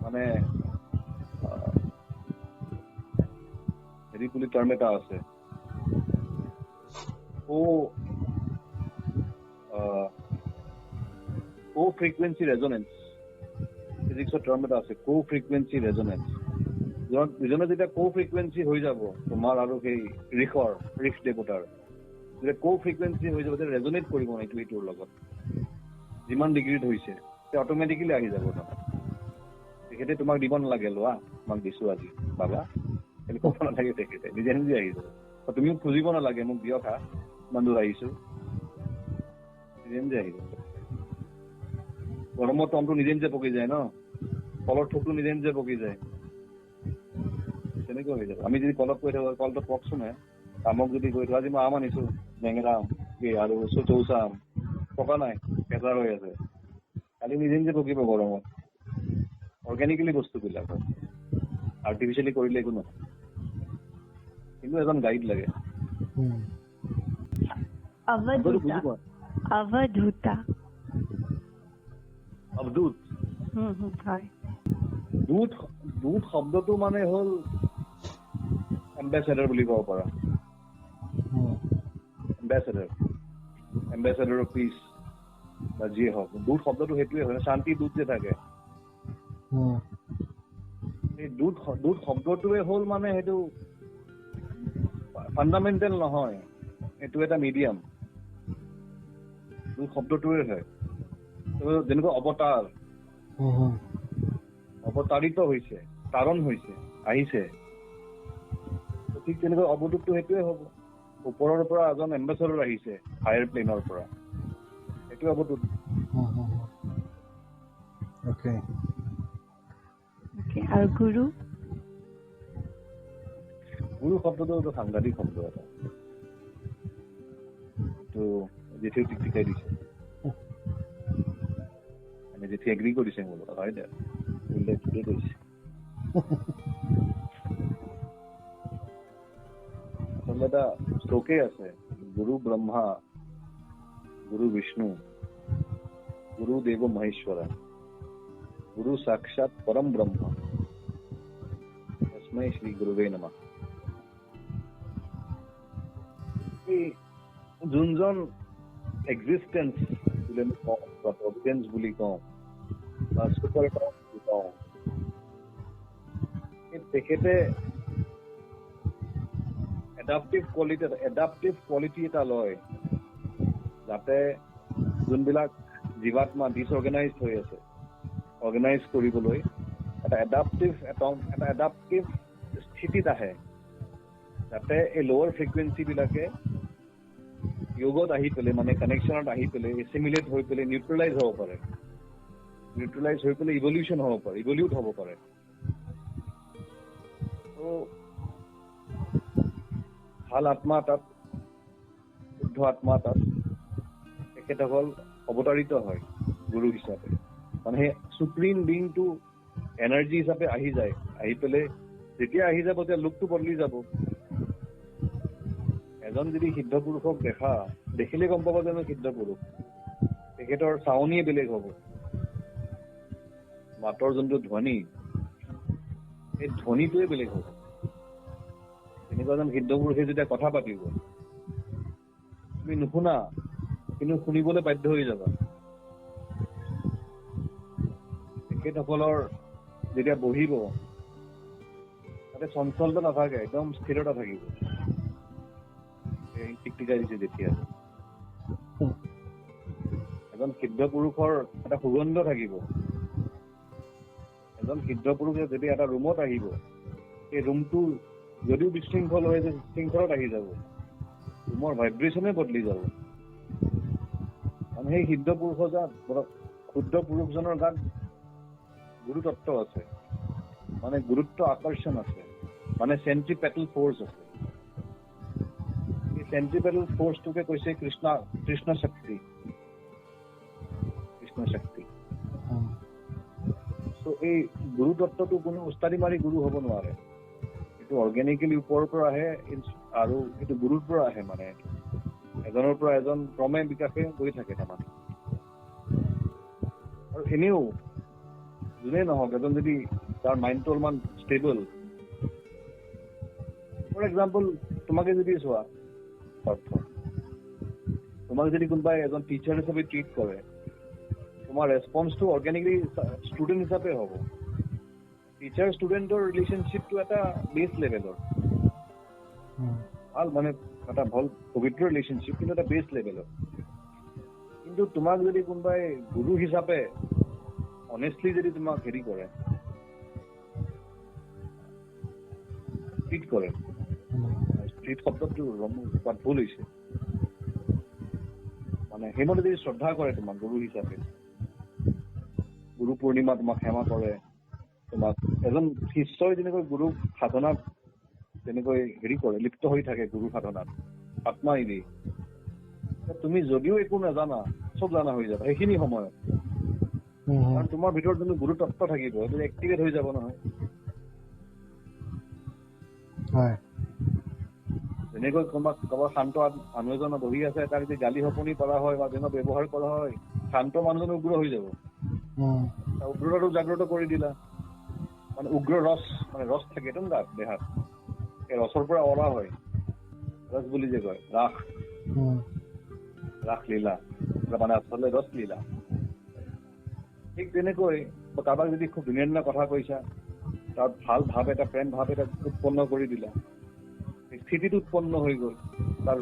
মানে হেৰি বুলি টাৰ্ম এটা আছে, ফ্ৰিকুৱেঞ্চি ৰেজনেঞ্চ, ফিজিক্সৰ টাৰ্ম এটা আছে, ফ্ৰিকুৱেঞ্চি ৰেজনেঞ্চ। ইজনে যেতিয়া ফ্ৰিকুৱেঞ্চি হৈ যাব তোমাৰ আৰু সেই ঋষ দেৱতাৰ, যেতিয়া ফ্ৰিকুৱেঞ্চি হৈ যাব, তেতিয়া ৰেজনেট কৰিব এইটোৰ লগত, যিমান ডিগ্ৰীত হৈছে তেতিয়া অট'মেটিকেলি আহি যাব। তেখেতে তোমাক দিব নালাগে, লোৱা তোমাক দিছো আজি বাবা, সেইটো ক'ব নালাগে, তেখেতে নিজে আহি যাব। তুমিও খুজিব নালাগে মোক দিয়ক হা, ইমান দূৰ আহিছো, নিজে আহি যাব। গৰমৰ টমটো নিজে পকি যায় ন, কলৰ থোকটো নিজে পকি যায়, তেনেকৈ হৈ যাব। আমি যদি কলত কৈ থাকো কলটো পকচোন হে, আমক যদি কৈ থাকো আজি মই আম আনিছো, বেঙেনা আম আৰু চৌচা আম, পকা নাই, কেঁচা হৈ আছে, কালি নিজে পকিব গৰমত। অৰ্গেনিকেলি বস্তুবিলাক হয়, আৰ্টিফিচিয়েলি কৰিলে একো নহয়, কিন্তু এজন গাইড লাগে। অৱধূত হয়। দূত শব্দটো মানে হ'ল এম্বেচেডাৰ বুলি ক'ব পাৰা। এম্বেচেডাৰ অফ পিচ বা যিয়ে হওক, দূত শব্দটো সেইটোৱে হয়, শান্তি দূত যে থাকে। এই দূত শব্দটোৱে হ'ল মানে সেইটো ফাণ্ডামেণ্টেল নহয়, এইটো এটা মিডিয়াম। দূত শব্দটোৱে হয়, যেনেকুৱা অৱতাৰিত হৈছে, তাৰণ হৈছে, আহিছে, ঠিক তেনেকৈ অৱধূতটো সেইটোৱে হ'ব। ওপৰৰ পৰা এজন এম্বেচেডৰ আহিছে হায়াৰ প্লেনৰ পৰা, সেইটোৱে অৱধূত। আৰু গুৰু শব্দটো এটা সাংঘাতিক শব্দ এটা, এইটো জেঠিও টিকাই দিছে, মানে জেঠি এগ্ৰী কৰিছে মোৰ লগত, হয় দে ঠিকেই কৰিছে। আচলতে এটা শ্লোকে আছে, গুৰু Brahma Guru Vishnu, Guru Deva Maheshwara, Guru Sakshat Param Brahma, Tasmai Shri Guruve Namah. যোনজন এক্সিষ্টেন্স বুলি আমি কওঁ বা প্ৰভিডেন্স বুলি কওঁ বা ছুপাৰ পাৱাৰ বুলি কওঁ, তেখেতে এডাপটিভ কোৱালিটি এটা লয় যাতে যোনবিলাক জীৱাত্মা ডিছঅৰ্গেনাইজ হৈ আছে অৰ্গেনাইজ কৰিবলৈ এটা এডাপটিভ স্থিতিত আহে, যাতে এই লৱাৰ ফ্ৰিকুৱেঞ্চি বিলাকে যোগত আহি পেলাই মানে কানেকশ্যনত আহি পেলাই এছিমিলেট হৈ পেলাই নিউট্ৰেলাইজ হ'ব পাৰে, নিউট্ৰেলাইজ হৈ পেলাই ইভলিউশ্যন হ'ব পাৰে, ইভলিউট হ'ব পাৰে। তো ভাল আত্মা তাত, শুদ্ধ আত্মা তাত তেখেতসকল অৱতাৰিত হয় গুৰু হিচাপে, মানে সেই সুপ্ৰিম বিংটো এনাৰ্জি হিচাপে আহি যায়, আহি পেলাই যেতিয়া আহি যাব তেতিয়া লুকটো বদলি যাব। এজন যদি সিদ্ধ পুৰুষক দেখিলে গম পাব যে সিদ্ধ পুৰুষ, তেখেতৰ চাৱনিয়ে বেলেগ হ'ব, মাতৰ যোনটো ধ্বনি সেই ধ্বনিটোৱে বেলেগ হ'ব। তেনেকুৱা এজন সিদ্ধ পুৰুষে যেতিয়া কথা পাতিব তুমি নুশুনা, কিন্তু শুনিবলৈ বাধ্য হৈ যাবা। তেখেতসকলৰ যেতিয়া বহিব তাতে চঞ্চলতা নাথাকে, একদম স্থিৰতা থাকিব। টিকটিকাই দিছে যেতিয়া এজন সিদ্ধ পুৰুষৰ এটা সুগন্ধ থাকিব। এজন সিদ্ধ পুৰুষে যেতিয়া এটা ৰুমত আহিব, সেই ৰুমটো যদিও বিশৃংখল হৈ আছে শৃংখলত আহি যাব, ৰুমৰ ভাইব্ৰেশ্যনে বদলি যাব। মানে সেই সিদ্ধ শুদ্ধ পুৰুষজনৰ গাত গুৰুতত্ব আছে, মানে গুৰুত্ব আকৰ্ষণ আছে, মানে চেন্ট্ৰিপেটেল ফ'ৰ্চ আছে। সেন্ট্ৰিপেটাল ফোৰ্সটোকে কৈছে কৃষ্ণ শক্তি। তো এই গুৰু তত্ত্বটো কোনো উস্তাদি মাৰি গুৰু হ'ব নোৱাৰে, এইটো অৰ্গেনিকেলি ওপৰৰ পৰা আহে আৰু এইটো গুৰুৰ পৰা আহে, মানে এজনৰ পৰা এজন ক্ৰমে বিকাশে গৈ থাকে তাৰমানে। আৰু এনেও যোনে নহওক এজন যদি তাৰ মাইণ্ডটো অলপমান ষ্টেবল, ফৰ এক্সাম্পল তোমাকে যদি চোৱা, তোমাক যদি কোনোবাই এজন টিচাৰ হিচাপে ট্ৰিট কৰে, তোমাৰ ৰেছপন্সটো অৰ্গেনিকলি ষ্টুডেণ্ট হিচাপে হ'ব। টিচাৰ ষ্টুডেণ্টৰ ৰিলেশ্যনশ্বিপটো এটা বেছ লেভেলৰ, ভাল মানে এটা ভাল পবিত্ৰ ৰিলেশ্যনশ্বিপ, কিন্তু এটা বেছ লেভেলৰ। কিন্তু তোমাক যদি কোনোবাই গুৰু হিচাপে অনেষ্টলি যদি তোমাক হেৰি কৰে, ট্ৰিট কৰে, ট্ৰিট শব্দটো ভুল হৈছে, মানে সেইমতে যদি শ্ৰদ্ধা কৰে তোমাক গুৰু হিচাপে, গুৰু পূৰ্ণিমা তোমাক সেৱা কৰে, তোমাক এজন শিষ্যই যেনেকৈ গুৰু সাধনাত তেনেকৈ হেৰি কৰে, লিপ্ত হৈ থাকে গুৰু সাধনাত আত্মা এৰি, তুমি যদিও একো নাজানা চব জানা হৈ যাবা সেইখিনি সময়ত, কাৰণ তোমাৰ ভিতৰত যোনটো গুৰু তত্ত্ব থাকিব সেইটো এক্টিভেট হৈ যাব নহয়। যেনেকৈ কাৰোবাৰ শান্ত মানুহ এজন বহি আছে, তাক যদি গালি শপনি কৰা হয় বা যেনেকুৱা ব্যৱহাৰ কৰা হয়, শান্ত মানুহজন উগ্ৰ হৈ যাব। উগ্ৰতাটো জাগ্ৰত কৰি দিলা, মানে উগ্ৰ ৰস, মানে ৰস থাকে একদম গাত দেহাত, এই ৰসৰ পৰা অৰা হয়, ৰস বুলি যে কয়, ৰাস লীলা, মানে আচলতে ৰস লীলা। ঠিক তেনেকৈ কাৰোবাক যদি খুব ধুনীয়া ধুনীয়া কথা কৈছা, তাত ভাল ভাৱ এটা, প্ৰেম ভাৱ এটা উৎপন্ন কৰি দিলা, স্থিতিটো উৎপন্ন হৈ গ'ল, তাৰ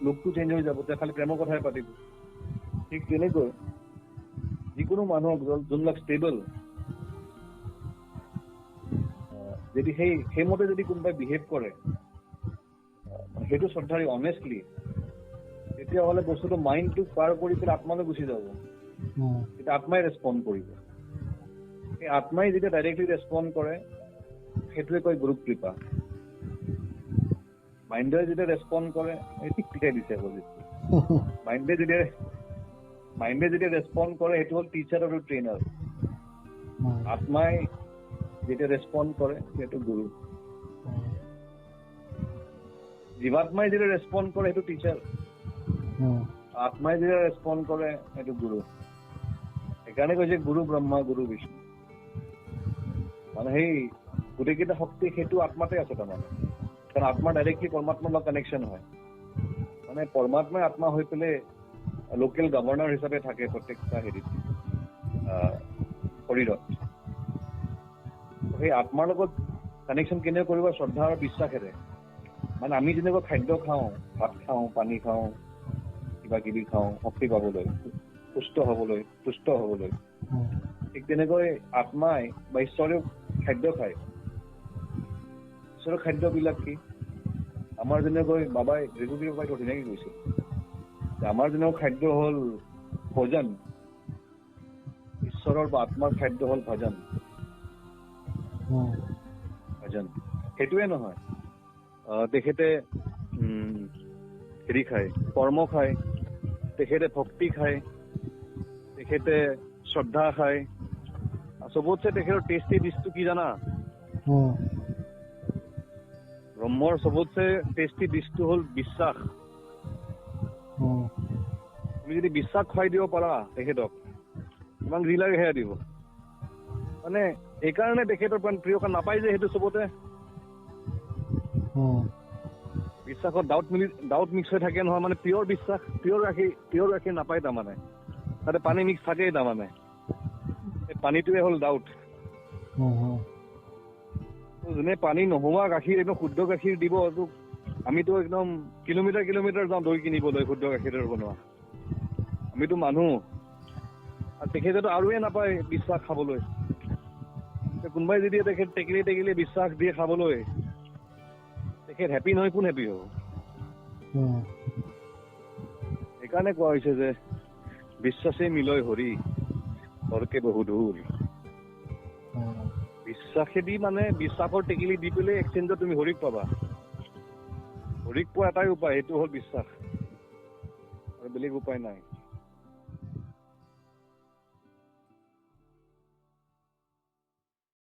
লোকটো চেঞ্জ হৈ যাব, তেতিয়া খালি প্ৰেমৰ কথাই পাতিব। ঠিক তেনেকৈ যিকোনো মানুহক যোনবিলাক ষ্টেবল, যদি সেইমতে যদি কোনোবাই বিহেভ কৰে, সেইটো শ্ৰদ্ধাৰে অনেষ্টলি, তেতিয়াহ'লে বস্তুটো মাইণ্ডটো পাৰ কৰি পেলাই আত্মালৈ গুচি যাব, তেতিয়া আত্মাই ৰেছপণ্ড কৰিব। সেই আত্মাই যেতিয়া ডাইৰেক্টলি ৰেছপণ্ড কৰে সেইটোৱে কয় গুৰু কৃপা। মাইণ্ডে যেতিয়া ৰেছপণ্ড কৰে, ঠিক ঠিকাই দিছে মাইণ্ডে যেতিয়া ৰেছপণ্ড কৰে সেইটো হ'ল টিচাৰ আৰু ট্ৰেইনাৰ। আত্মাই যেতিয়া ৰেছপণ্ড কৰে সেইটো গুৰু। জীৱাত্মাই যেতিয়া ৰেছপণ্ড কৰে সেইটো টিচাৰ। আত্মাই যে ৰেছপণ্ড কৰে এইটো গুৰু। সেইকাৰণে কৈছে গুৰু ব্ৰহ্মা গুৰু বিষ্ণু। মানে সেই গোটেইকেইটা শক্তি সেইটো আত্মাতে আছে তাৰমানে। কাৰণ আত্মা ডাইৰেক্টলি পৰমাত্মাৰ লগত কানেকশ্যন হয়। মানে পৰমাত্মাই আত্মা হৈ পেলাই লোকেল গভৰ্ণৰ হিচাপে থাকে প্ৰত্যেকটা হেৰিত শৰীৰত। সেই আত্মাৰ লগত কানেকশ্যন কেনেকৈ কৰিব? শ্ৰদ্ধা আৰু বিশ্বাসেৰে। মানে আমি যেনেকৈ খাদ্য খাওঁ, ভাত খাওঁ, পানী খাওঁ, কিবা কিবি খাওঁ শক্তি পাবলৈ, সুস্থ হবলৈ, তুষ্ট হবলৈ, ঠিক তেনেকৈ আত্মাই বা ঈশ্বৰেও খাদ্য খায়। ঈশ্বৰৰ খাদ্যবিলাক কি? আমাৰ যেনেকৈ বাবাই ৰেগুবি বাবাই ধুনীয়াকৈ কৈছিল যে আমাৰ যেনেকৈ খাদ্য হ'ল ভোজন, ঈশ্বৰৰ বা আত্মাৰ খাদ্য হ'ল ভজন। ভজন সেইটোৱে নহয়, তেখেতে হেৰি খায়, কৰ্ম খায়, তেখেতে ভক্তি খায়, তেখেতে শ্ৰদ্ধা খায়। চবতছে তেখেতৰ টেষ্টি ডিছটো কি জানা? ব্ৰহ্মৰ চবতছে টেষ্টি ডিছটো হ'ল বিশ্বাস। তুমি যদি বিশ্বাস খুৱাই দিব পাৰা তেখেতক, ইমান যি লাগে সেয়া দিব। মানে এইকাৰণে তেখেতৰ প্ৰিয়, কাৰণ নাপায় যে সেইটো চবতে। বিশ্বাসত ডাউট মিক্স হৈ থাকে নহয়, মানে পিয়ৰ বিশ্বাস, পিয়ৰ গাখীৰ নাপায় তাৰমানে। তাতে পানী মিক্স থাকেই তাৰমানে। এই পানীটোৱে হ'ল ডাউট। যোনে পানী নোহোৱা গাখীৰ, একদম শুদ্ধ গাখীৰ দিব, আমিতো একদম কিলোমিটাৰ যাওঁ দৈ কিনিবলৈ শুদ্ধ গাখীৰৰ বনোৱা। আমিতো মানুহ, আৰু তেখেতেতো আৰুৱে নাপায় বিশ্বাস খাবলৈ। কোনোবাই যদি তেখেত টেকিলি বিশ্বাস দিয়ে খাবলৈ, তেখেত হেপী নহয়, কোন হেপী হ'ব? সেইকাৰণে কোৱা হৈছে যে বিশ্বাসে মিলয় হৰি হৰকে বহু দূৰ। বিশ্বাসেদি মানে বিশ্বাসৰ টেকিলি দি পেলাই এক্সচেঞ্জত তুমি হৰিক পাবা। হৰিক পোৱা এটাই উপায়, সেইটো হ'ল বিশ্বাস, আৰু বেলেগ উপায় নাই।